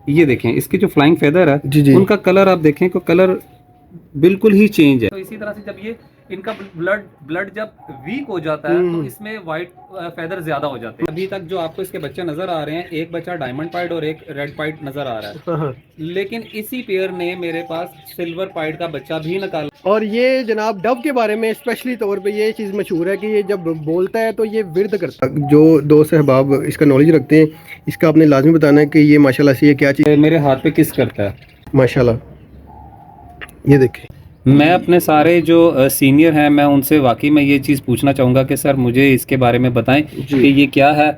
ये देखें इसके जो फ्लाइंग फेदर है जी जी। उनका कलर आप देखें को कलर बिल्कुल ही चेंज है। तो इसी तरह से जब ये इनका ब्लड ब्लड जब वीक हो जाता है तो इसमें वाइट फेदर ज्यादा हो जाते हैं। अभी तक जो आपको इसके बच्चे नजर आ रहे हैं, एक बच्चा डायमंड पाइड और एक रेड पाइड नजर आ रहा है। हाँ हाँ। लेकिन इसी पेयर ने मेरे पास सिल्वर पाइड का बच्चा भी निकाला। और ये जनाब डव के बारे में स्पेशली तौर पे ये चीज़ मशहूर है कि ये जब बोलता है तो ये विर्द करता है। जो दोस्त अहबाब इसका नॉलेज रखते हैं, इसका आपने लाजमी बताना है कि ये माशाल्लाह से ये क्या चीज़। मेरे हाथ पे किस करता है माशाल्लाह, ये देखें। मैं अपने सारे जो सीनियर हैं मैं उनसे वाकई में ये चीज़ पूछना चाहूँगा कि सर मुझे इसके बारे में बताएं कि ये क्या है।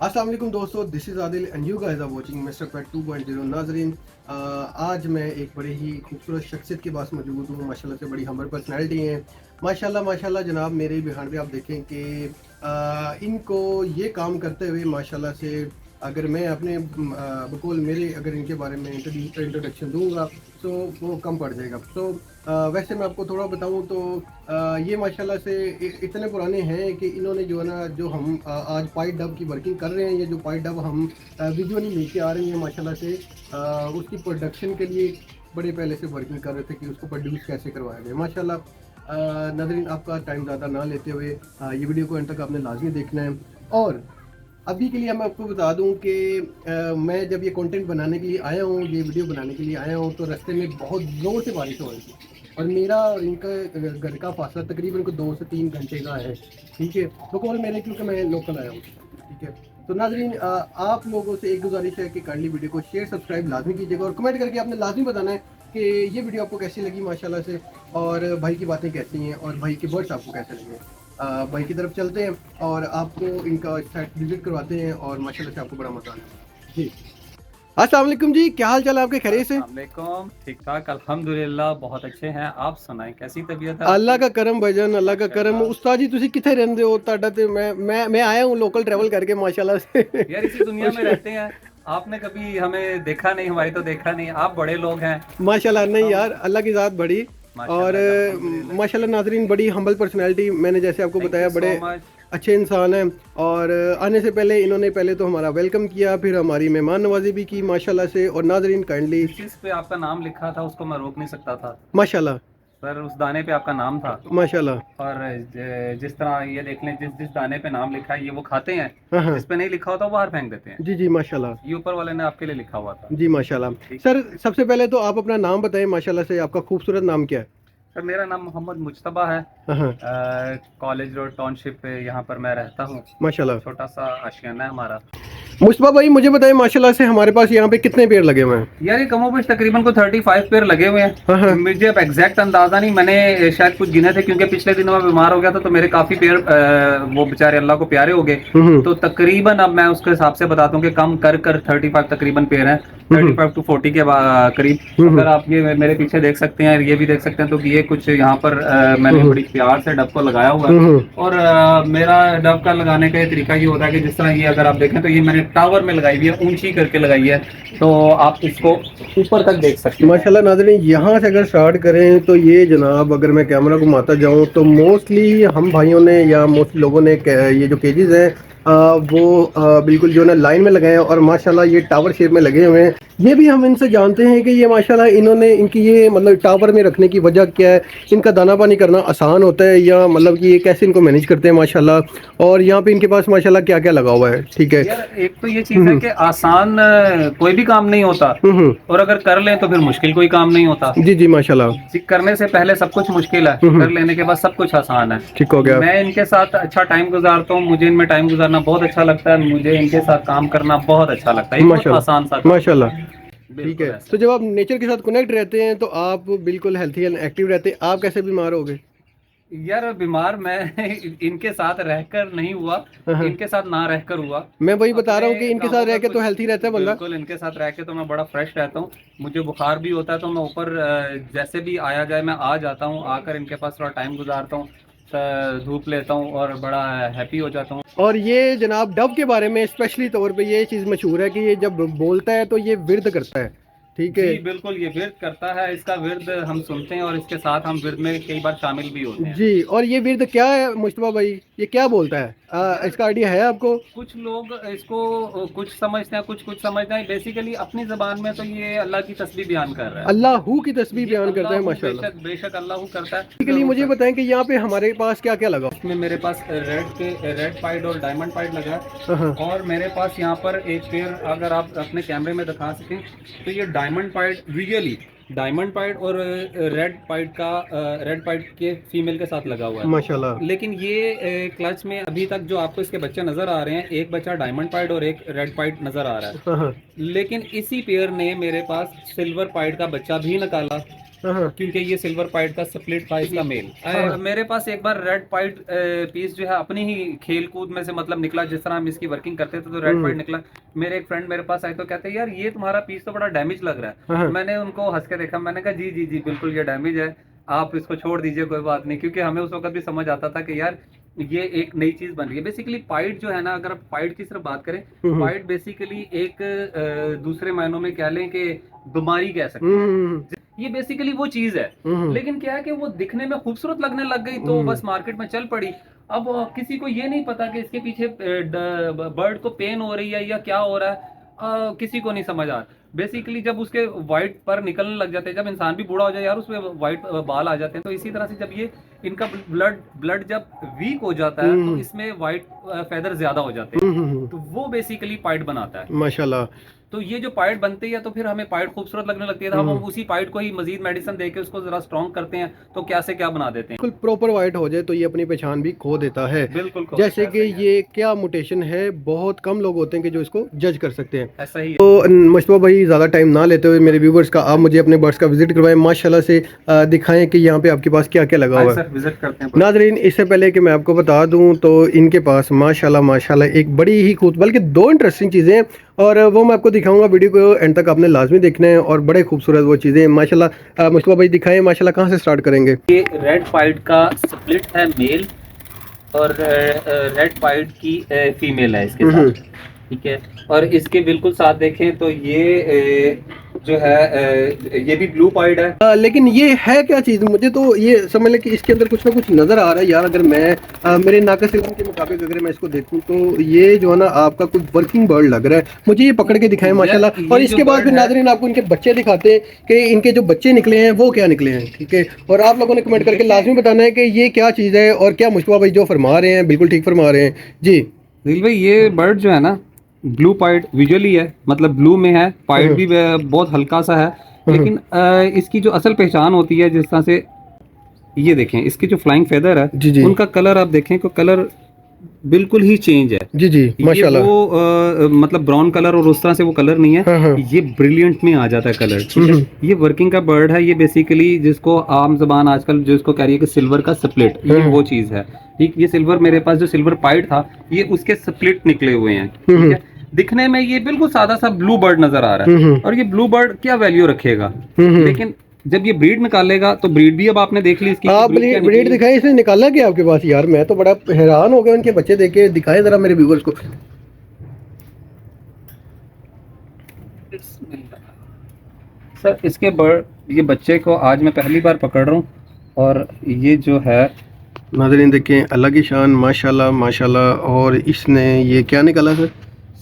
अस्सलाम वालेकुम दोस्तों, this is Adil and you guys are watching mister pet 2.0। नाजरीन, आज मैं एक बड़े ही खूबसूरत शख्सियत के पास मौजूद हूँ। माशाल्लाह से बड़ी हम्बल पर्सनैलिटी हैं। माशाल्लाह माशाल्लाह जनाब, मेरे बिहार पे आप देखें कि इनको ये काम करते हुए माशाल्लाह से अगर मैं अपने बकौल मेरे अगर इनके बारे में इंट्रोडक्शन दूंगा तो वो कम पड़ जाएगा। तो वैसे मैं आपको थोड़ा बताऊं तो ये माशाल्लाह से इतने पुराने हैं कि इन्होंने जो है ना, जो हम आज पाइट डब की वर्किंग कर रहे हैं, ये जो पाइट डब हम विजुअली लेके आ रहे हैं माशाल्लाह से उसकी प्रोडक्शन के लिए बड़े पहले से वर्किंग कर रहे थे कि उसको प्रोड्यूस कैसे करवाया जाए। माशाल्लाह नाज़रीन, आपका टाइम ज़्यादा ना लेते हुए ये वीडियो को अंत तक आपने लाजमी देखना है। और अभी के लिए मैं आपको बता दूं कि मैं जब ये कंटेंट बनाने के लिए आया हूँ, ये वीडियो बनाने के लिए आया हूँ, तो रास्ते में बहुत ज़ोर से बारिश हो रही थी और मेरा और इनका घर का फासला तकरीबन को 2 से 3 घंटे का है। ठीक है, बकौल मेरे, क्योंकि मैं लोकल आया हूँ। ठीक है, तो नाजरीन, आप लोगों से एक गुजारिश है कि काइंडली वीडियो को शेयर सब्सक्राइब लाजमी कीजिएगा और कमेंट करके आपने लाजमी बताना है कि ये वीडियो आपको कैसी लगी माशाल्लाह से, और भाई की बातें कैसी हैं और भाई के वर्ड्स आपको कैसे लगे। भाई की तरफ चलते हैं और आपको इनका साइट विजिट करवाते हैं और माशाल्लाह से आपको बड़ा मजा आएगा जी। अस्सलाम वालेकुम जी, क्या हाल चाल है आपके? खैरियत से? वालेकुम, ठीक ठाक अल्हम्दुलिल्लाह, बहुत अच्छे हैं। आप सुनाएं कैसी तबीयत है? अल्लाह का करम भाईजान, अल्लाह का करम। उस्ताद जी तुसी किथे रहंदे हो? ਤੁਹਾਡਾ ਤੇ मैं आया हूँ लोकल ट्रैवल करके माशाल्लाह से। यार इसी दुनिया में रहते हैं, आपने कभी हमें देखा नहीं, हमारी तो देखा नहीं। आप बड़े लोग हैं माशाल्लाह। नहीं यार, अल्लाह की ज़ात बड़ी। और माशाल्लाह माशाल्लाह नाजरीन, बड़ी हम्बल पर्सनैलिटी, मैंने जैसे आपको बताया बड़े अच्छे इंसान हैं। और आने से पहले इन्होंने पहले तो हमारा वेलकम किया, फिर हमारी मेहमान नवाजी भी की माशाल्लाह से। और नाजरीन काइंडली जिस पे आपका नाम लिखा था उसको मैं रोक नहीं सकता था माशाल्लाह सर, उस दाने पे आपका नाम था माशाल्लाह। और जिस तरह ये देख लें, जिस जिस दाने पे नाम लिखा है ये वो खाते हैं, हाँ हाँ जिस पे नहीं लिखा होता वो बाहर फेंक देते हैं। जी जी माशाल्लाह। ये ऊपर वाले ने आपके लिए लिखा हुआ था जी माशाल्लाह। सर सबसे पहले तो आप अपना नाम बताएं माशाल्लाह से, आपका खूबसूरत नाम क्या है? सर मेरा नाम मोहम्मद मुज्तबा है। हाँ हाँ कॉलेज रोड टाउनशिप पे यहाँ पर मैं रहता हूँ। माशाल्लाह। छोटा सा आशियाना है हमारा। मुस्तफा भाई मुझे बताएं माशाल्लाह से हमारे पास यहाँ पे कितने पेड़ लगे हुए हैं? यार ये कमोबेश तकरीबन को 35 पेड़ लगे हुए हाँ हाँ। हैं। मुझे अब एग्जैक्ट अंदाजा नहीं, मैंने शायद कुछ गिने थे क्योंकि पिछले दिनों में बीमार हो गया था तो मेरे काफी पेड़ वो बेचारे अल्लाह को प्यारे हो गए। तो तकरीबन अब मैं उसके हिसाब से बताता हूँ कि कम कर 35 तकरीबन पेड़ हैं, 35 to 40 के करीब। अगर आप ये मेरे पीछे देख सकते हैं, ये भी देख सकते हैं, तो ये कुछ यहाँ पर मैंने बड़ी प्यार से डब को लगाया हुआ है। और मेरा डब का लगाने का तरीका ये होता है कि जिस तरह ये अगर आप देखें तो ये मैंने टावर में लगाई हुई है, ऊंची करके लगाई है, तो आप इसको ऊपर तक देख सकते हैं माशाल्लाह। नाज़रीन यहाँ से अगर स्टार्ट करें तो ये जनाब, अगर मैं कैमरा घुमाता जाऊँ तो मोस्टली हम भाइयों ने या मोस्टली लोगों ने ये जो केजेस हैं वो बिल्कुल जो है ना लाइन में लगाए हैं और माशाल्लाह ये टावर शेप में लगे हुए हैं। ये भी हम इनसे जानते हैं कि ये माशाल्लाह इन्होंने इनकी ये मतलब टावर में रखने की वजह क्या है, इनका दाना पानी करना आसान होता है या मतलब कि ये कैसे इनको मैनेज करते हैं माशाल्लाह। और यहाँ पे इनके पास माशाल्लाह क्या क्या लगा हुआ है। ठीक है यार, एक तो ये चीज है कि आसान कोई भी काम नहीं होता और अगर कर लें तो फिर मुश्किल कोई काम नहीं होता। जी जी माशाल्लाह। करने से पहले सब कुछ मुश्किल है, कर लेने के बाद सब कुछ आसान है। ठीक हो गया। मैं इनके साथ अच्छा टाइम गुजारता हूँ, मुझे इनमें टाइम गुजारना बहुत अच्छा लगता है, मुझे इनके साथ काम करना बहुत अच्छा लगता है। बहुत आसान सा माशाल्लाह। ठीक है, तो जब आप नेचर के साथ कनेक्ट रहते हैं तो आप बिल्कुल हेल्थी एंड एक्टिव रहते हैं। आप कैसे बीमार हो गए? यार बीमार मैं इनके साथ रहकर नहीं हुआ, हाँ। इनके साथ ना रहकर हुआ। मैं वही बता रहा हूँ कि अपने इनके साथ कामों रह का के तो कुछ हेल्थी रहता है बंदा। बिल्कुल, इनके साथ रह के तो मैं बड़ा फ्रेश रहता हूँ। मुझे बुखार भी होता है तो मैं ऊपर जैसे भी आया जाए मैं आ जाता हूँ, आकर इनके पास थोड़ा टाइम गुजारता हूँ, धूप लेता हूँ और बड़ा हैप्पी हो जाता हूँ। और ये जनाब डव के बारे में स्पेशली तौर पे ये चीज़ मशहूर है कि ये जब बोलता है तो ये विर्द करता है, ठीक है। जी बिल्कुल, ये विर्द करता है, इसका विर्द हम सुनते हैं और इसके साथ हम विर्द में कई बार शामिल भी होते हैं। जी, और ये विर्द क्या है मुश्तबा भाई, ये क्या बोलता है? यार इसका आइडिया है आपको? कुछ लोग इसको कुछ समझते हैं, कुछ कुछ समझते हैं। बेसिकली अपनी जबान में तो ये अल्लाह की तस्बीह बयान कर रहा है। अल्लाह की तस्बीह ये बयान करता है, अल्लाह माशाल्लाह। बेशक बेशक अल्लाह करता है। बेसिकली जरूर मुझे सर, बताएं कि यहाँ पे हमारे पास क्या क्या लगा? इसमें मेरे पास रेड पाइड और डायमंड पाइड लगा है। हाँ हाँ। और मेरे पास यहाँ पर एक पेयर, अगर आप अपने कैमरे में दिखा सकें तो ये diamond pied, visually diamond pied और रेड पाइड के फीमेल के साथ लगा हुआ है। माशाल्लाह। लेकिन ये क्लच में अभी तक जो आपको इसके बच्चे नजर आ रहे हैं, एक बच्चा डायमंड पाइड और एक रेड पाइड नजर आ रहा है। हाँ हाँ। लेकिन इसी पेयर ने मेरे पास सिल्वर पाइड का बच्चा भी निकाला, हाँ हाँ। क्योंकि ये सिल्वर पाइड का स्प्लिट था इसका मेल। मेरे पास एक बार रेड पाइड पीस जो है अपनी ही खेल कूद में से मतलब निकला, जिस तरह हम इसकी वर्किंग करते थे तो रेड पाइड निकला। मेरे एक फ्रेंड मेरे पास आए तो कहते हैं यार ये तुम्हारा पीस तो बड़ा डैमेज लग रहा है। हाँ। मैंने उनको हंस के देखा, मैंने कहा जी जी जी बिल्कुल ये डैमेज है, आप इसको छोड़ दीजिए, कोई बात नहीं। क्योंकि हमें उस वक्त भी समझ आता था कि यार ये एक नई चीज बन रही है। बेसिकली पाइड जो है ना, अगर आप पाइड की सिर्फ बात करें, पाइड बेसिकली एक दूसरे मायनों में कह लें कि बीमारी कह सकते हैं। ये बेसिकली वो चीज है। लेकिन क्या है कि वो दिखने में खूबसूरत लगने लग गई तो बस मार्केट में चल पड़ी। अब किसी को ये नहीं पता कि इसके पीछे बर्ड को पेन हो रही है या क्या हो रहा है, किसी को नहीं समझ आ। बेसिकली जब उसके व्हाइट पर निकलने लग जाते हैं, जब इंसान भी बूढ़ा हो जाए यार उसमें व्हाइट बाल आ जाते हैं, तो इसी तरह से जब ये इनका ब्लड जब वीक हो जाता है तो इसमें व्हाइट फेदर ज्यादा हो जाते हैं, तो वो बेसिकली पाइड बनाता है माशाल्लाह। तो ये जो पाइड बनती है तो फिर हमें पाइड खूबसूरत लगने लगती है, तो हम उसी पाइड को ही मजीद मेडिसिन देके उसको जरा स्ट्रॉन्ग करते हैं, तो क्या से क्या बना देते हैं। बिल्कुल प्रॉपर वाइट हो जाए तो ये अपनी पहचान भी खो देता है। बिल्कुल जैसे कि ये क्या म्यूटेशन है, बहुत कम लोग होते हैं कि जो इसको जज कर सकते हैं। ऐसा ही है। तो मुश्तबा भाई ज़्यादा टाइम ना लेते हुए मेरे व्यूवर्स का आप मुझे अपने बर्ड्स का विजिट करवाएं, माशाल्लाह से दिखाएं कि यहाँ पे आपके पास क्या क्या लगा हुआ है। विजिट करते हैं नाजरीन, इससे पहले कि मैं आपको बता दूं तो इनके पास माशाल्लाह माशाल्लाह एक बड़ी ही खूब, बल्कि दो इंटरेस्टिंग चीज़ें हैं और वो मैं आपको दिखाऊंगा। वीडियो को एंड तक आपने लाजमी देखना है और बड़े खूबसूरत वो चीज़ें माशाल्लाह। मुश्तबा भाई दिखाएं माशाल्लाह, कहाँ से स्टार्ट करेंगे? ये रेड पाइड का स्प्लिट है मेल और रेड पाइड की फीमेल है इसके साथ, ठीक है। और इसके बिल्कुल साथ देखें तो ये जो है ये भी ब्लू पाइड है। लेकिन ये है क्या चीज़, मुझे तो ये समझ लें कि इसके अंदर कुछ ना कुछ नज़र आ रहा है यार। अगर मैं मेरे नाक़स इल्म के मुताबिक अगर मैं इसको देखूं तो ये जो है ना आपका कुछ वर्किंग बर्ड लग रहा है। मुझे ये पकड़ के दिखाएं माशाल्लाह। और इसके बाद फिर नाज़रीन आपको इनके बच्चे दिखाते हैं कि इनके जो बच्चे निकले हैं वो क्या निकले हैं, ठीक है। और आप लोगों ने कमेंट करके लाजमी बताना है कि ये क्या चीज़ है और क्या मुश्तबा भाई जो फरमा रहे हैं बिल्कुल ठीक फरमा रहे हैं जी। दिल भाई ये बर्ड जो है ना ब्लू पाइड विजुअली है, मतलब ब्लू में है, पाइड भी बहुत हल्का सा है। लेकिन इसकी जो असल पहचान होती है, जिस तरह से ये देखें इसकी जो फ्लाइंग फेदर है जी जी। उनका कलर आप देखें तो कलर बिल्कुल ही चेंज है जी जी माशाल्लाह। ये वो मतलब ब्राउन कलर और उस तरह से वो कलर नहीं है। हाँ। ये ब्रिलियंट में आ जाता है कलर, ठीक है। ये वर्किंग का बर्ड है, ये बेसिकली जिसको आम जबान आजकल जिसको कह रही है कि सिल्वर का स्प्लिट, ये वो चीज है, ठीक। ये सिल्वर मेरे पास जो सिल्वर पाइड था ये उसके स्प्लिट निकले हुए हैं, ठीक है। दिखने में ये बिल्कुल सादा सा ब्लू बर्ड नजर आ रहा है और ये ब्लू बर्ड क्या वैल्यू रखेगा, लेकिन जब ये ब्रीड निकालेगा तो ब्रीड भी अब आपने देख ली इसकी। आप ब्रीड दिखाई, इसने निकाला क्या आपके पास? यार मैं तो बड़ा हैरान हो गया उनके बच्चे देख के, दिखाए जरा मेरे व्यूअर्स को। सर इसके बर्ड ये बच्चे को आज मैं पहली बार पकड़ रहा हूँ और ये जो है नाज़रीन देखें अलग ही शान माशाल्लाह माशाल्लाह। और इसने ये क्या निकाला सर?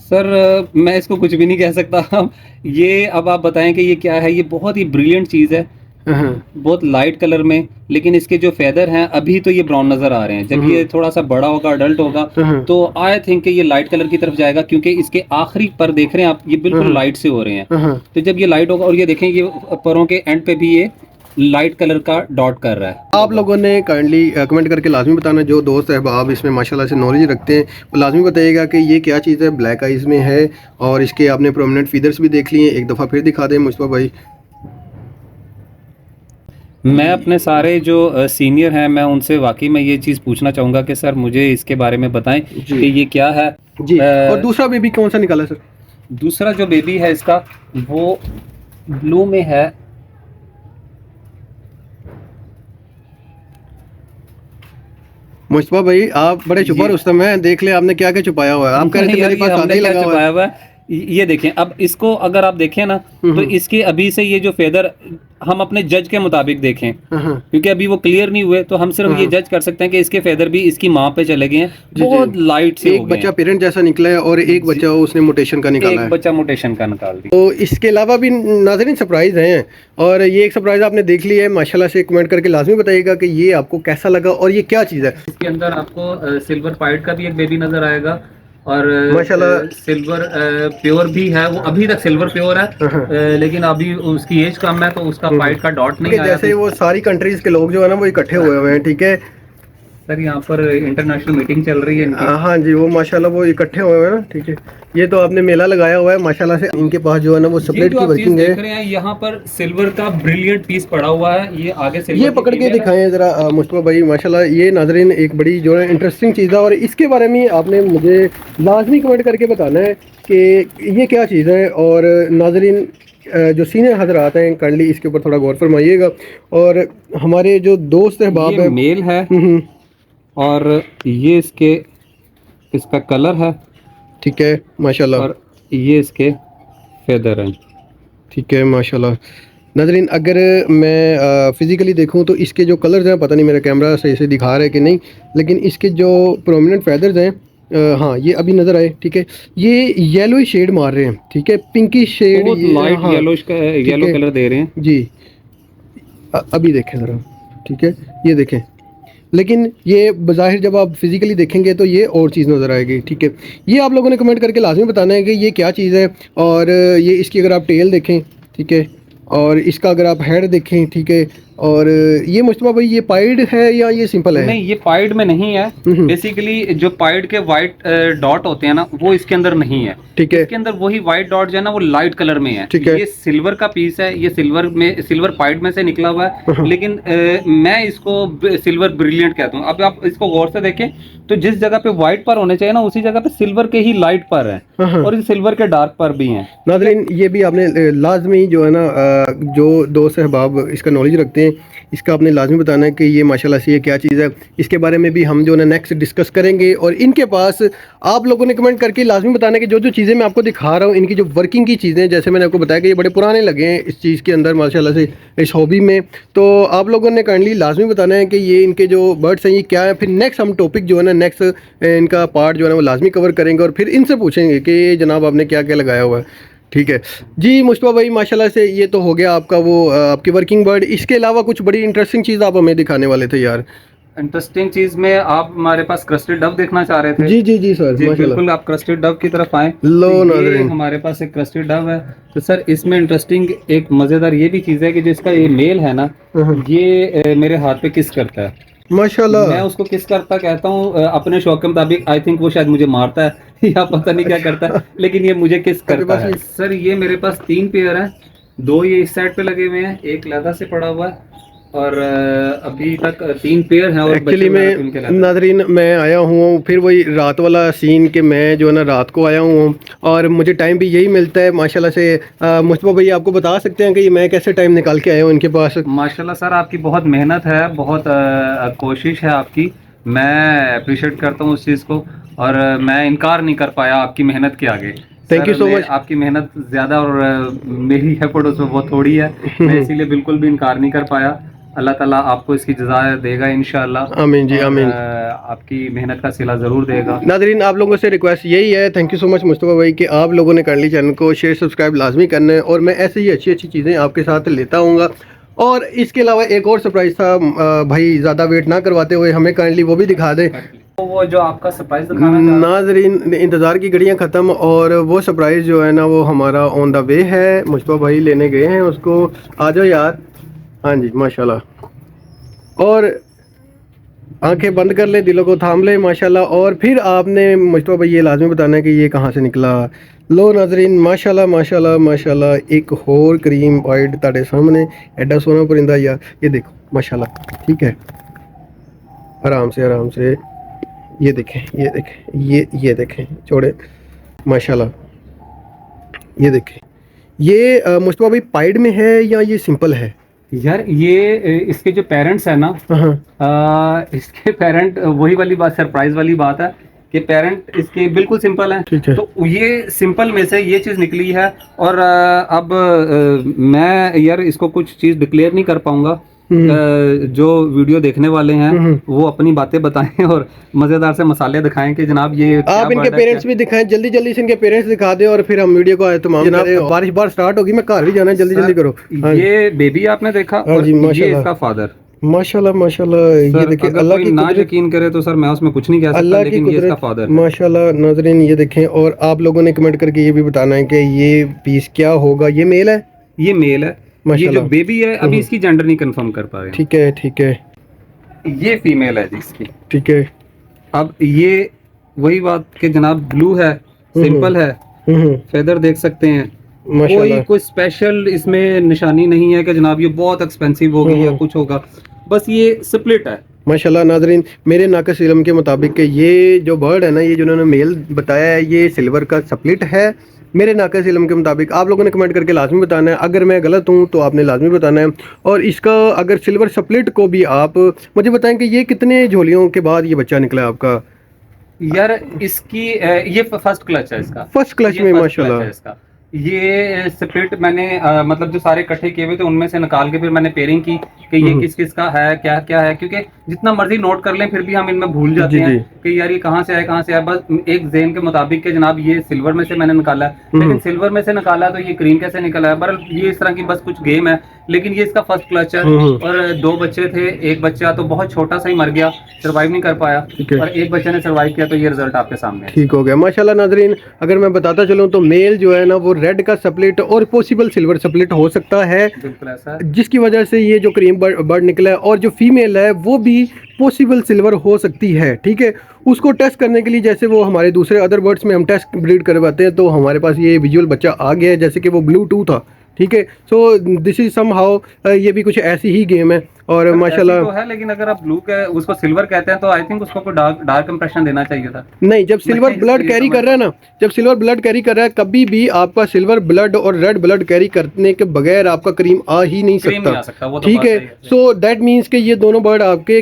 सर मैं इसको कुछ भी नहीं कह सकता ये अब आप बताएं कि ये क्या है। ये बहुत ही ब्रिलियंट चीज़ है, बहुत लाइट कलर में, लेकिन इसके जो फेदर हैं अभी तो ये ब्राउन नजर आ रहे हैं। जब ये थोड़ा सा बड़ा होगा, अडल्ट होगा, तो आई थिंक ये लाइट कलर की तरफ जाएगा, क्योंकि इसके आखिरी पर देख रहे हैं आप ये बिल्कुल लाइट से हो रहे हैं। तो जब ये लाइट होगा, और ये देखें ये परों के एंड पे भी ये लाइट कलर का डॉट कर रहा है। आप लोगों ने काइंडली कमेंट करके लाजमी बताना, जो दोस्त अहबाब इसमें माशाल्लाह से नॉलेज रखते हैं वो लाजमी बताइएगा कि ये क्या चीज़ है। ब्लैक आइज में है और इसके आपने प्रोमिनेंट फीदर्स भी देख लिए, एक दफ़ा फिर दिखा दें मुस्तफा भाई। मैं अपने सारे जो सीनियर हैं मैं उनसे वाकई में ये चीज़ पूछना चाहूँगा कि सर मुझे इसके बारे में बताएं जी। कि ये क्या है। जी। और दूसरा बेबी कौन सा निकाला सर? दूसरा जो बेबी है इसका वो ब्लू में है। मुस्तफा भाई आप बड़े छुपा रुस्तम हैं, देख ले आपने क्या क्या छुपाया हुआ है। आप कह रहे थे यार, मेरे ये पास हमने सादा ही क्या लगा हुआ है। छुपाया हुआ है ये देखें। अब इसको अगर आप देखें ना तो इसके अभी से ये जो फेदर हम अपने जज के मुताबिक देखें, क्योंकि अभी वो क्लियर नहीं हुए, तो हम सिर्फ ये जज कर सकते हैं कि इसके फेदर भी इसकी माँ पे चले गए हैं, बहुत लाइट से हो एक गए बच्चा हैं। पेरेंट जैसा निकला है और एक बच्चा उसने मोटेशन का निकाला एक है। बच्चा मोटेशन का निकाल दिया। तो इसके अलावा भी नाज़रीन सरप्राइज हैं, और ये एक सरप्राइज आपने देख लिया है। माशाल्लाह से कमेंट करके लाजमी बताइएगा कि ये आपको कैसा लगा और ये क्या चीज़ है। इसके अंदर आपको सिल्वर पाइट का भी एक बेबी नजर आएगा, और माशाल्लाह सिल्वर प्योर भी है। वो अभी तक सिल्वर प्योर है, लेकिन अभी उसकी एज कम है तो उसका पाइट का डॉट नहीं आया। जैसे वो सारी कंट्रीज के लोग जो है ना वो इकट्ठे हुए हैं, ठीक है सर, यहाँ पर इंटरनेशनल मीटिंग चल रही है इनकी। हाँ जी, वो माशाल्लाह वो इकट्ठे हुए हैं ना, ठीक है। ये तो आपने मेला लगाया हुआ है माशाल्लाह से। इनके पास जो है ना वो स्प्लिट की वर्किंग है। देख रहे हैं यहाँ पर सिल्वर का ब्रिलियंट पीस पड़ा हुआ है। ये आगे सिल्वर ये पकड़ के दिखाएं जरा मुस्तफा भाई। माशाल्लाह ये नाजरीन एक बड़ी जो है इंटरेस्टिंग चीज़ है, और इसके बारे में आपने मुझे लाजमी कमेंट करके बताना है कि ये क्या चीज़ है। और नाजरीन जो सीनियर हजरात हैं काइंडली इसके ऊपर थोड़ा गौर फरमाइएगा। और हमारे जो दोस्त अहबाब है, मेल है और ये इसका कलर है, ठीक है माशाल्लाह, और ये इसके फेदर हैं, ठीक है माशाल्लाह। नाज़रीन अगर मैं फ़िज़िकली देखूं तो इसके जो कलर्स हैं, पता नहीं मेरा कैमरा सही से दिखा रहा है कि नहीं, लेकिन इसके जो प्रोमिनेंट फेदर्स हैं हाँ ये अभी नज़र आए, ठीक है। ये येलो शेड मार रहे हैं, ठीक है, pinky shade, light yellow colour दे रहे हैं जी। अभी देखें ज़रा, ठीक है, ये देखें। लेकिन ये बज़ाहिर जब आप फिज़िकली देखेंगे तो ये और चीज़ नज़र आएगी, ठीक है। ये आप लोगों ने कमेंट करके लाजमी बताना है कि ये क्या चीज़ है। और ये इसकी अगर आप टेल देखें, ठीक है, और इसका अगर आप हेड देखें, ठीक है। और ये मुस्तफा भाई ये पाइड है या ये सिंपल है? नहीं, ये पाइड में नहीं है। बेसिकली जो पाइड के वाइट डॉट होते हैं ना वो इसके अंदर नहीं है, ठीक है। इसके अंदर वही वाइट डॉट जो है ना वो लाइट कलर में है, ठीक है। ये सिल्वर का पीस है, ये सिल्वर पाइड में से निकला हुआ है, लेकिन मैं इसको सिल्वर ब्रिलियंट कहता हूँ। अब आप इसको गौर से देखें तो जिस जगह पे व्हाइट पर होने चाहिए ना उसी जगह पे सिल्वर के ही लाइट पर है, और इस सिल्वर के डार्क पर भी हैं। नाज़रीन ये भी आपने लाजमी जो है ना जो दोस्त अहबाब इसका नॉलेज रखते हैं, इसका आपने लाजमी बताना है कि ये माशाल्लाह से ये क्या चीज़ है। इसके बारे में भी हम जो है ना नेक्स्ट डिस्कस करेंगे। और इनके पास आप लोगों ने कमेंट करके लाजमी बताना है कि जो जो चीज़ें मैं आपको दिखा रहा हूँ इनकी जो वर्किंग की चीज़ें, जैसे मैंने आपको बताया कि ये बड़े पुराने लगे हैं इस चीज़ के अंदर माशाल्लाह से, इस हॉबी में। तो आप लोगों ने काइंडली लाजमी बताना है कि ये इनके जो बर्ड्स हैं ये क्या है। फिर नेक्स्ट हम टॉपिक जो है ना नेक्स्ट इनका पार्ट जो है ना वो लाजमी कवर करेंगे, और फिर इनसे पूछेंगे कि जनाब आपने क्या क्या लगाया हुआ है, ठीक है जी। मुस्तफा भाई माशाल्लाह से ये तो हो गया आपका वो आपकी वर्किंग बर्ड। इसके अलावा कुछ बड़ी इंटरेस्टिंग चीज़ आप हमें दिखाने वाले थे यार। इंटरेस्टिंग चीज में आप हमारे पास क्रस्टेड डव देखना चाह रहे थे? जी जी जी सर, जी बिल्कुल, आप क्रस्टेड डव की तरफ आए। लो तो ये नाज़रीन हमारे पास एक क्रस्टेड डव है। तो सर इसमें इंटरेस्टिंग एक मजेदार ये भी चीज है कि जिसका ये मेल है ना ये मेरे हाथ पे किस करता है माशाल्लाह। मैं उसको किस करता कहता हूँ अपने शौक के मुताबिक। आई थिंक वो शायद मुझे मारता है या पता नहीं क्या करता है, लेकिन ये मुझे किस करता है। सर ये मेरे पास 3 पेयर हैं, 2 ये इस साइड पे लगे हुए हैं, एक लहदा से पड़ा हुआ है, और अभी तक 3 पेयर हैं। और एक्चुअली में नाज़रीन मैं आया हूँ फिर वही रात वाला सीन कि मैं जो है ना रात को आया हूँ, और मुझे टाइम भी यही मिलता है माशाल्लाह से। मुस्तफा भाई आपको बता सकते हैं कि ये मैं कैसे टाइम निकाल के आया हूँ इनके पास? माशाल्लाह सर आपकी बहुत मेहनत है, बहुत कोशिश है आपकी, मैं अप्रिशिएट करता हूँ उस चीज़ को, और मैं इनकार नहीं कर पाया आपकी मेहनत के आगे। Thank you so much. आपकी मेहनत ज़्यादा और मेरी एफर्ट उसमें बहुत थोड़ी है, मैं इसीलिए बिल्कुल भी इनकार नहीं कर पाया। अल्लाह ताला आपको इसकी जज़ा देगा इंशाअल्लाह। आमीन जी आमीन। आपकी मेहनत का सिला ज़रूर देगा। नाज़रीन आप लोगों से रिक्वेस्ट यही है, thank you so much Mustafa भाई, कि आप लोगों ने काइंडली चैनल को शेयर सब्सक्राइब लाजमी करना है, और मैं ऐसे ही अच्छी अच्छी चीज़ें आपके साथ लेता हूँगा। और इसके अलावा एक और सरप्राइज़ था भाई, ज़्यादा वेट ना करवाते हुए हमें काइंडली वो भी दिखा दें। तो वो जो आपका सरप्राइज दिखाना नाज़रीन इंतज़ार की घड़ियाँ ख़त्म, और वो सरप्राइज़ जो है ना वो हमारा ऑन द वे है। मुस्तफा भाई लेने गए हैं उसको, आ जाओ यार। हाँ जी माशाल्लाह। और आंखें बंद कर ले, दिलों को थाम ले माशाल्लाह। और फिर आपने मुस्तफा भाई ये लाजमी बताना है कि ये कहाँ से निकला। लो नाजरीन माशाल्लाह माशाल्लाह माशाल्लाह, एक और क्रीम वाइट ताड़े सामने, एडा सोना परिंदा यार, ये देखो माशाल्लाह। ठीक है, आराम से ये देखें, ये देखें छोड़े माशाल्लाह। ये देखें, ये मुस्तफा भाई पाइड में है या ये सिंपल है? यार ये इसके जो पेरेंट्स है ना, इसके पेरेंट वही वाली बात, सरप्राइज वाली बात है कि पेरेंट इसके बिल्कुल सिंपल हैं। ठीक है। तो ये सिंपल में से ये चीज़ निकली है। और अब मैं यार इसको कुछ चीज़ डिक्लेयर नहीं कर पाऊंगा। जो वीडियो देखने वाले हैं वो अपनी बातें बताएं और मजेदार से मसाले दिखाएं कि जनाब ये आप इनके पेरेंट्स भी दिखाएं, जल्दी जल्दी से इनके पेरेंट्स दिखा दें और फिर हम वीडियो को तमाम करें। बारिश बार स्टार्ट होगी, मैं घर भी जाना है, जल्दी जल्दी करो। ये बेबी आपने देखा, और ये इसका फादर माशाल्लाह माशाल्लाह। ये देखिए, अल्लाह की ना यकीन करे तो सर मैं उसमें कुछ नहीं कह सकता, अल्लाह की लेकिन ये इसका कुदरत फादर माशाल्लाह। नाजरीन ये देखें, और आप लोगों ने कमेंट करके ये भी बताना है कि ये पीस क्या होगा। ये मेल है? ये मेल है। ये जो बेबी है अभी इसकी जेंडर नहीं कंफर्म कर पा रहे। ठीक है ठीक है। ये फीमेल है जी इसकी। ठीक है। अब ये वही बात कि जनाब ब्लू है, सिंपल है, फेदर देख सकते हैं, कोई स्पेशल इसमें निशानी नहीं है कि जनाब ये बहुत एक्सपेंसिव होगी या कुछ होगा, बस ये स्प्लिट है माशाल्लाह। नाजरीन मेरे नाकस इल्म के मुताबिक कि ये जो बर्ड है ना, ये जिन्होंने मेल बताया है, ये सिल्वर का स्प्लिट है मेरे नाकस इल्म के मुताबिक। आप लोगों ने कमेंट करके लाजमी बताना है, अगर मैं गलत हूँ तो आपने लाजमी बताना है। और इसका अगर सिल्वर स्प्लिट को भी आप मुझे बताएं कि ये कितने झोलियों के बाद ये बच्चा निकला आपका? यार इसकी ये फर्स्ट क्लच है इसका। फर्स्ट क्लच में माशाल्लाह। ये स्प्लिट मैंने मतलब जो सारे इकट्ठे किए हुए थे उनमें से निकाल के फिर मैंने पेयरिंग की कि ये किस किस का है, क्या क्या है, क्योंकि जितना मर्जी नोट कर लें फिर भी हम इनमें भूल जाते हैं कि यार ये कहाँ से आया। बस एक ज़हन के मुताबिक के जनाब ये सिल्वर में से मैंने निकाला है, लेकिन सिल्वर में से निकाला तो ये क्रीम कैसे निकला है, बहरहाल ये इस तरह की बस कुछ गेम है। लेकिन ये इसका फर्स्ट क्लच है। और 2 बच्चे थे, एक बच्चा तो बहुत छोटा सा ही मर गया, सर्वाइव नहीं कर पाया, और एक बच्चे ने सर्वाइव किया, तो ये रिजल्ट आपके सामने ठीक हो गया माशाल्लाह। नाजरीन अगर मैं बताता चलूँ तो मेल जो है ना वो रेड का स्प्लिट और पॉसिबल सिल्वर स्प्लिट हो सकता है, बिल्कुल ऐसा, जिसकी वजह से ये जो क्रीम बर्ड निकला है, और जो फीमेल है वो भी पॉसिबल सिल्वर हो सकती है। ठीक है, उसको टेस्ट करने के लिए जैसे वो हमारे दूसरे अदर बर्ड्स में हम टेस्ट ब्रीड करवाते हैं, तो हमारे पास ये विजुअल बच्चा आ गया है, जैसे कि वो ब्लू 2 था। ठीक है, so this is somehow, ये भी कुछ ऐसी ही गेम है। और माशाल्लाह तो है, लेकिन अगर आप ब्लू के उसको सिल्वर कहते हैं तो आई थिंक उसको कोई डार्क इंप्रेशन देना चाहिए था। नहीं, जब सिल्वर ब्लड कैरी कर रहा है ना, जब सिल्वर ब्लड कैरी कर रहा है, कभी भी आपका सिल्वर ब्लड और रेड ब्लड कैरी करने के बगैर आपका क्रीम आ ही नहीं सकता। ठीक है, सो दैट मीन्स कि ये दोनों बर्ड आपके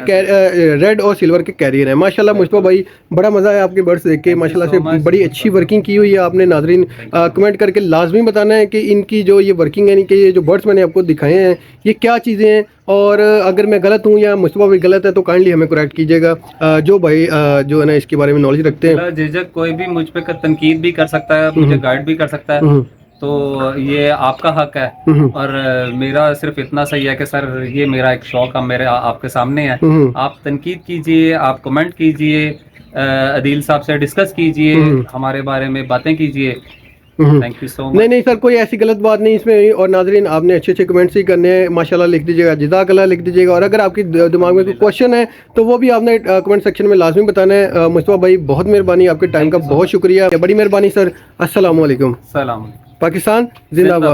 रेड और सिल्वर के कैरियर हैं माशाल्लाह। मुस्तफा भाई बड़ा मजा आया आपके बर्ड्स देख के माशाल्लाह से, बड़ी अच्छी वर्किंग की हुई है आपने। नाजरीन कमेंट करके लाजमी बताना है कि इनकी जो ये वर्किंग यानी कि ये जो बर्ड्स मैंने आपको दिखाए हैं ये क्या चीज़ें हैं, और अगर मैं गलत हूँ या मुस्तफा भाई गलत है तो काइंडली हमें करेक्ट कीजिएगा। जो भाई जो है ना इसके बारे में नॉलेज रखते हैं, झिझक कोई भी मुझ पे तनकीद भी कर सकता है, मुझे गाइड भी कर सकता है, तो ये आपका हक है। और मेरा सिर्फ इतना सही है कि सर ये मेरा एक शौक है, मेरे आपके सामने है, आप तनकीद कीजिए, आप कमेंट कीजिए, अदील साहब से डिस्कस कीजिए, हमारे बारे में बातें कीजिए। Thank you so much. नहीं सर, कोई ऐसी गलत बात नहीं इसमें। और नाजरीन आपने अच्छे अच्छे कमेंट्स ही करने हैं माशाल्लाह, लिख दीजिएगा जज़ाकल्लाह लिख दीजिएगा। और अगर आपकी दिमाग में कोई क्वेश्चन है तो वो भी आपने कमेंट सेक्शन में लाजमी बताना है। मुस्तफा भाई बहुत मेहरबानी, आपके टाइम का बहुत शुक्रिया, बड़ी मेहरबानी सर। अस्सलाम वालेकुम। सलाम। पाकिस्तान जिंदाबाद।